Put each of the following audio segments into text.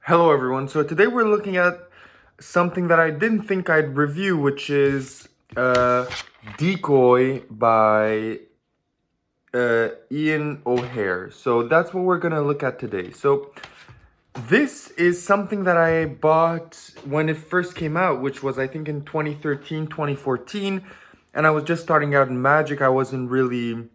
Hello everyone, so today we're looking at something that I didn't think I'd review, which is Decoy by Ian O'Hare. So that's what we're gonna look at today. So this is something that I bought when it first came out, which was I think in 2013, 2014, and I was just starting out in Magic. I wasn't really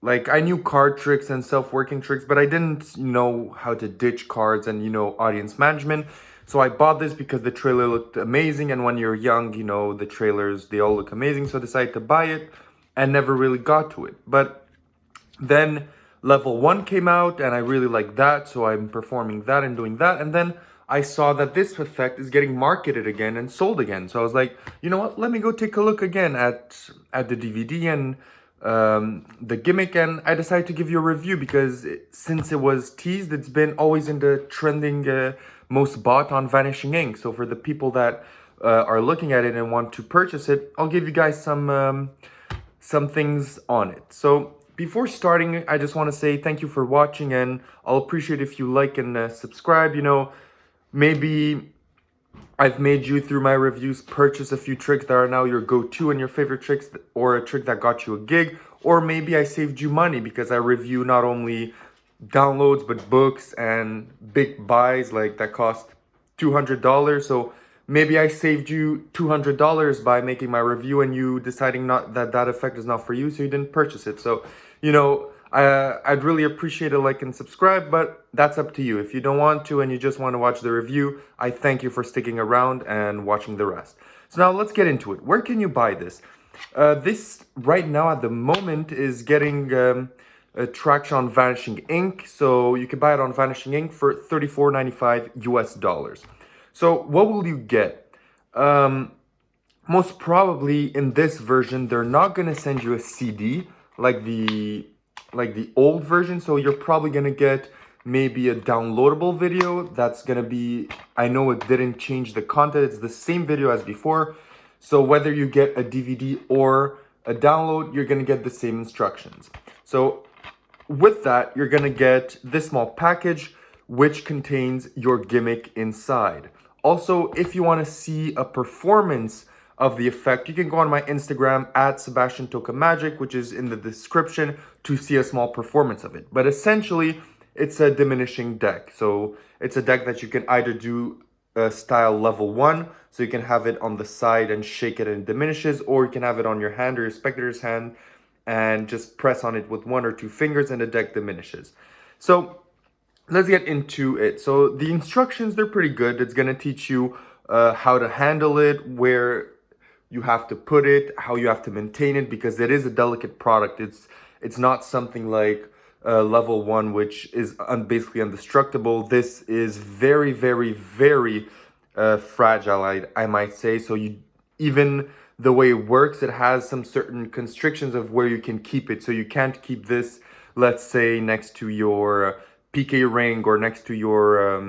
like I knew card tricks and self-working tricks, but I didn't know how to ditch cards and, audience management. So I bought this because the trailer looked amazing. And when you're young, the trailers, they all look amazing. So I decided to buy it and never really got to it. But then level 1 came out and I really liked that. So I'm performing that and doing that. And then I saw that this effect is getting marketed again and sold again. So I was like, you know what? Let me go take a look again at the DVD and the gimmick, and I decided to give you a review because since it was teased, it's been always in the trending most bought on Vanishing Ink. So for the people that are looking at it and want to purchase it, I'll give you guys some things on it. So before starting, I just want to say thank you for watching, and I'll appreciate if you like and subscribe. Maybe I've made you, through my reviews, purchase a few tricks that are now your go-to and your favorite tricks, or a trick that got you a gig, or maybe I saved you money because I review not only downloads but books and big buys like that cost $200. So maybe I saved you $200 by making my review and you deciding not that effect is not for you, so you didn't purchase it. So I'd really appreciate a like and subscribe, but that's up to you. If you don't want to and you just want to watch the review, I thank you for sticking around and watching the rest. So now let's get into it. Where can you buy this? This right now at the moment is getting a traction on Vanishing Ink. So you can buy it on Vanishing Ink for $34.95 US. So what will you get? Most probably in this version, they're not going to send you a CD like the old version. So you're probably going to get maybe a downloadable video that's going to be, I know it didn't change the content, it's the same video as before. So whether you get a DVD or a download, you're going to get the same instructions. So with that, you're going to get this small package, which contains your gimmick inside. Also, if you want to see a performance of the effect, you can go on my Instagram at Sebastian Toka Magic, which is in the description, to see a small performance of it. But essentially, it's a diminishing deck. So it's a deck that you can either do style level 1, so you can have it on the side and shake it and it diminishes, or you can have it on your hand or your spectator's hand and just press on it with 1 or 2 fingers and the deck diminishes. So let's get into it. So the instructions, they're pretty good. It's going to teach you how to handle it, where you have to put it, how you have to maintain it, because it is a delicate product. It's not something like level 1, which is basically indestructible. This is very, very, very fragile, I might say. So even the way it works, it has some certain constrictions of where you can keep it. So you can't keep this, let's say, next to your PK ring or next to your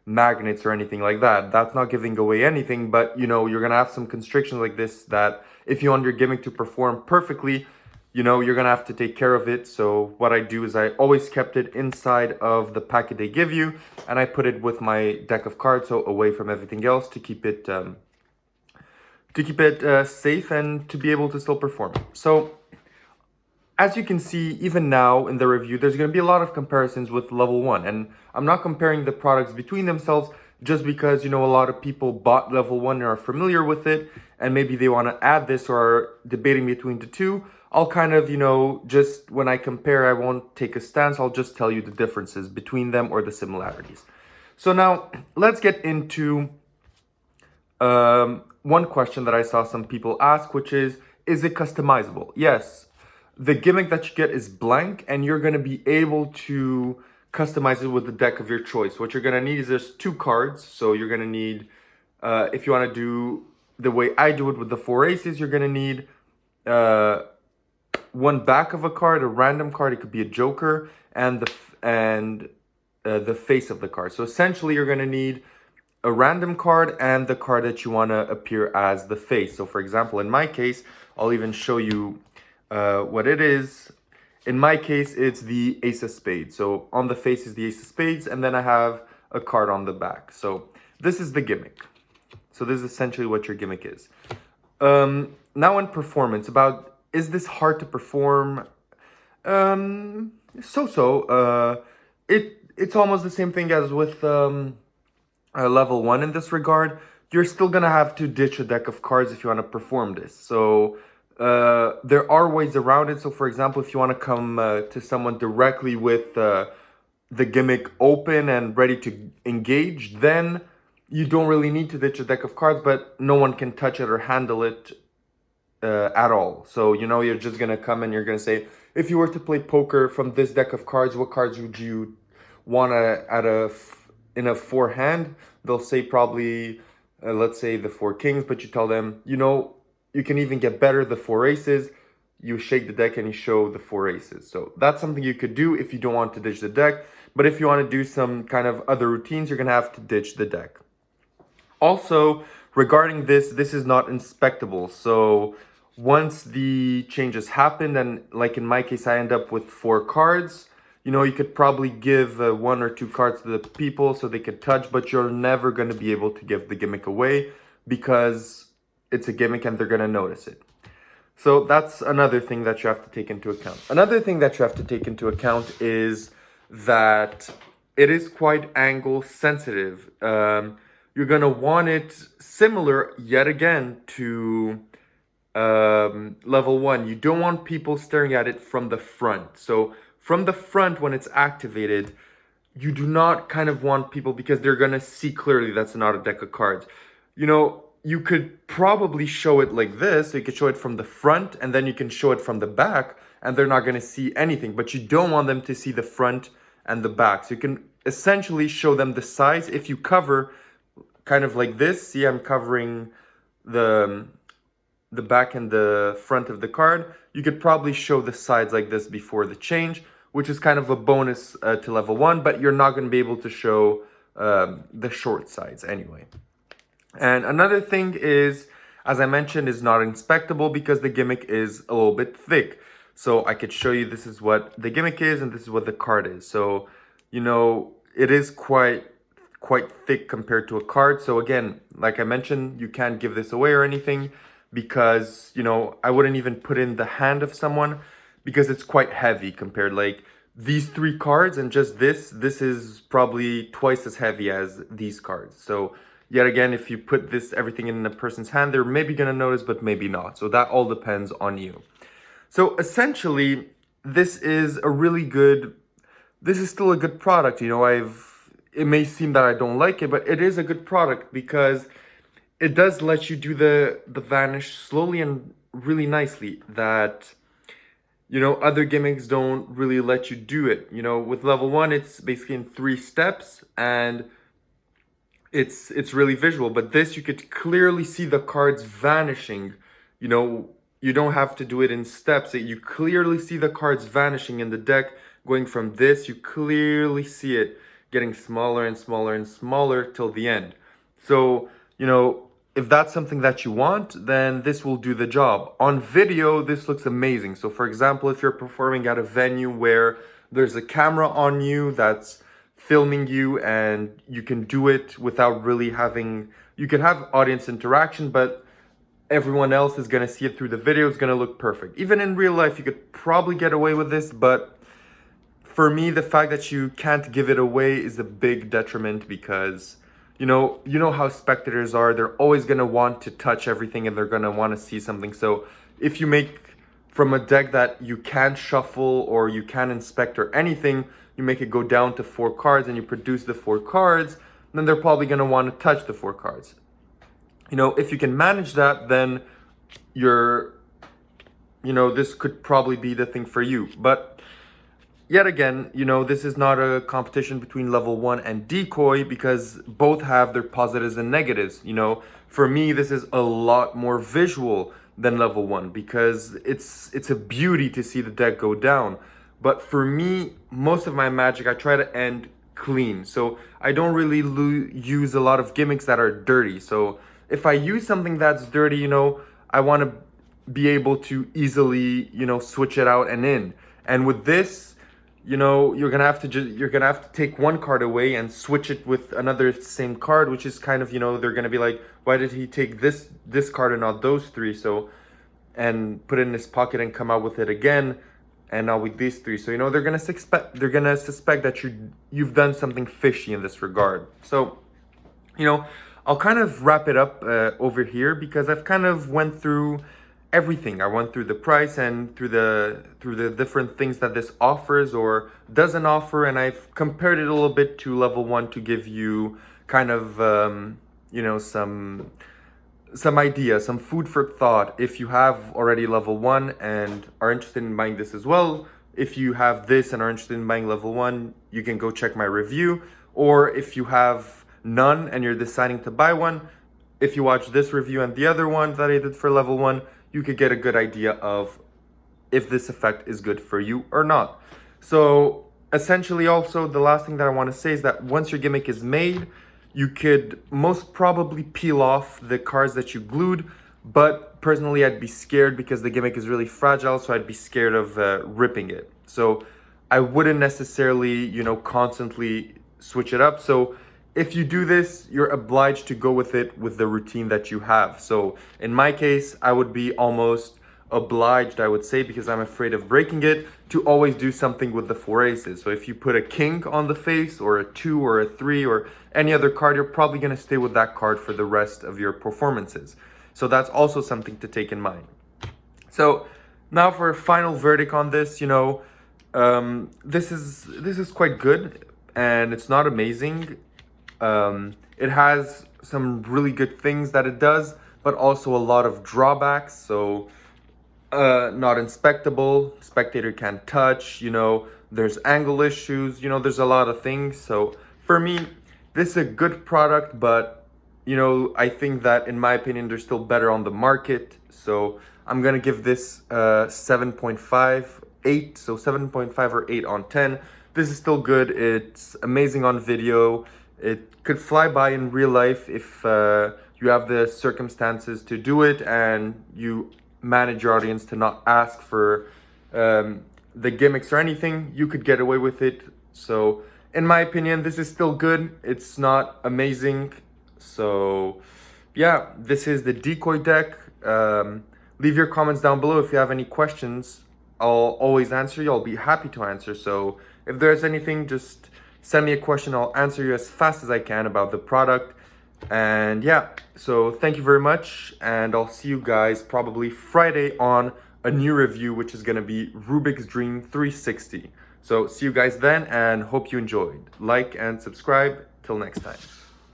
magnets or anything like that. That's not giving away anything, but you're gonna have some constrictions like this that if you want your gimmick to perform perfectly, you're gonna have to take care of it. So what I do is I always kept it inside of the packet they give you, and I put it with my deck of cards, so away from everything else, to keep it safe and to be able to still perform. So as you can see, even now in the review, there's going to be a lot of comparisons with level 1. And I'm not comparing the products between themselves just because, a lot of people bought level 1 and are familiar with it, and maybe they want to add this or are debating between the two. I'll kind of, just when I compare, I won't take a stance. I'll just tell you the differences between them or the similarities. So now let's get into one question that I saw some people ask, which is it customizable? Yes. The gimmick that you get is blank, and you're going to be able to customize it with the deck of your choice. What you're going to need is just 2 cards. So you're going to need, if you want to do the way I do it with the 4 aces, you're going to need 1 back of a card, a random card, it could be a joker, and the face of the card. So essentially, you're going to need a random card and the card that you want to appear as the face. So for example, in my case, I'll even show you what it is. In my case, it's the Ace of Spades. So on the face is the Ace of Spades, and then I have a card on the back. So this is the gimmick. So this is essentially what your gimmick is. Now in performance, is this hard to perform? It's almost the same thing as with level 1 in this regard. You're still gonna have to ditch a deck of cards if you want to perform this. So there are ways around it. So for example, if you want to come to someone directly with the gimmick open and ready to engage, then you don't really need to ditch a deck of cards, but no one can touch it or handle it at all. So, you're just going to come and you're going to say, if you were to play poker from this deck of cards, what cards would you want in a 4-hand? They'll say probably, let's say the 4 kings, but you tell them, you can even get better, the 4 aces. You shake the deck and you show the 4 aces. So that's something you could do if you don't want to ditch the deck. But if you want to do some kind of other routines, you're going to have to ditch the deck. Also, regarding this is not inspectable. So once the changes happened, and like in my case, I end up with 4 cards, you could probably give 1 or 2 cards to the people so they could touch, but you're never going to be able to give the gimmick away because it's a gimmick and they're going to notice it. So that's another thing that you have to take into account. Another thing that you have to take into account is that it is quite angle sensitive. You're going to want it similar, yet again, to level 1. You don't want people staring at it from the front. So from the front, when it's activated, you do not kind of want people, because they're going to see clearly that's not a deck of cards. You could probably show it like this. So you could show it from the front, and then you can show it from the back, and they're not going to see anything. But you don't want them to see the front and the back. So you can essentially show them the sides. If you cover kind of like this, see, I'm covering the back and the front of the card. You could probably show the sides like this before the change, which is kind of a bonus to level 1, but you're not going to be able to show the short sides anyway. And another thing is, as I mentioned, is not inspectable because the gimmick is a little bit thick. So I could show you this is what the gimmick is and this is what the card is. So, it is quite thick compared to a card. So again, like I mentioned, you can't give this away or anything because, I wouldn't even put in the hand of someone because it's quite heavy compared, like these 3 cards and just this is probably twice as heavy as these cards. So yet again, if you put everything in a person's hand, they're maybe going to notice, but maybe not. So that all depends on you. So essentially, this is still a good product. It may seem that I don't like it, but it is a good product because it does let you do the vanish slowly and really nicely that, other gimmicks don't really let you do it. With level 1, it's basically in 3 steps and it's really visual, but this you could clearly see the cards vanishing. You don't have to do it in steps. You clearly see the cards vanishing in the deck, going from this, you clearly see it getting smaller and smaller and smaller till the end. So, if that's something that you want, then this will do the job. On video, this looks amazing. So for example, if you're performing at a venue where there's a camera on you that's filming you and you can do it without really you can have audience interaction, but everyone else is going to see it through the video. It's going to look perfect. Even in real life, you could probably get away with this, but for me, the fact that you can't give it away is a big detriment because, you know how spectators are. They're always going to want to touch everything and they're going to want to see something. So if you make from a deck that you can't shuffle or you can't inspect or anything, you make it go down to 4 cards and you produce the 4 cards, then they're probably going to want to touch the 4 cards. If you can manage that, then this could probably be the thing for you. But yet again, this is not a competition between level 1 and Decoy because both have their positives and negatives. For me, this is a lot more visual than level 1 because it's a beauty to see the deck go down. But for me, most of my Magic, I try to end clean. So I don't really use a lot of gimmicks that are dirty. So if I use something that's dirty, I want to be able to easily, switch it out and in. And with this, you know, you're gonna have to take one card away and switch it with another same card, which is kind of, you know, they're gonna be like, why did he take this card and not those three? So, and put it in his pocket and come out with it again, and not with these three. So, you know, they're gonna suspect that you've done something fishy in this regard. So, you know, I'll kind of wrap it up over here, because I've kind of went through everything. I went through the price and through the different things that this offers or doesn't offer, and I've compared it a little bit to level 1 to give you kind of you know, some idea, some food for thought. If you have already level 1 and are interested in buying this as well, if you have this and are interested in buying level 1, you can go check my review. Or if you have none and you're deciding to buy one, if you watch this review and the other one that I did for level 1, you could get a good idea of if this effect is good for you or not. So essentially, also the last thing that I want to say is that once your gimmick is made, you could most probably peel off the cards that you glued, but personally I'd be scared because the gimmick is really fragile, so I'd be scared of ripping it. So I wouldn't necessarily, you know, constantly switch it up. So if you do this, you're obliged to go with it with the routine that you have. So in my case, I would be almost obliged, I would say, because I'm afraid of breaking it, to always do something with the 4 aces. So if you put a king on the face, or a 2 or a 3 or any other card, you're probably going to stay with that card for the rest of your performances. So that's also something to take in mind. So now for a final verdict on this, you know, this is quite good, and it's not amazing. It has some really good things that it does, but also a lot of drawbacks. So not inspectable, spectator can't touch, you know, there's angle issues, you know, there's a lot of things. So for me, this is a good product, but, you know, I think that in my opinion, they're still better on the market. So I'm gonna give this 7.5, 8, so 7.5 or 8 on 10. This is still good. It's amazing on video. It could fly by in real life if you have the circumstances to do it and you manage your audience to not ask for the gimmicks or anything. You could get away with it. So in my opinion, this is still good. It's not amazing. So yeah, this is the Decoy deck. Leave your comments down below if you have any questions. I'll always answer you. I'll be happy to answer. So if there's anything, just send me a question. I'll answer you as fast as I can about the product. And yeah, so thank you very much, and I'll see you guys probably Friday on a new review, which is going to be Rubik's Dream 360. So see you guys then, and hope you enjoyed. Like and subscribe. Till next time.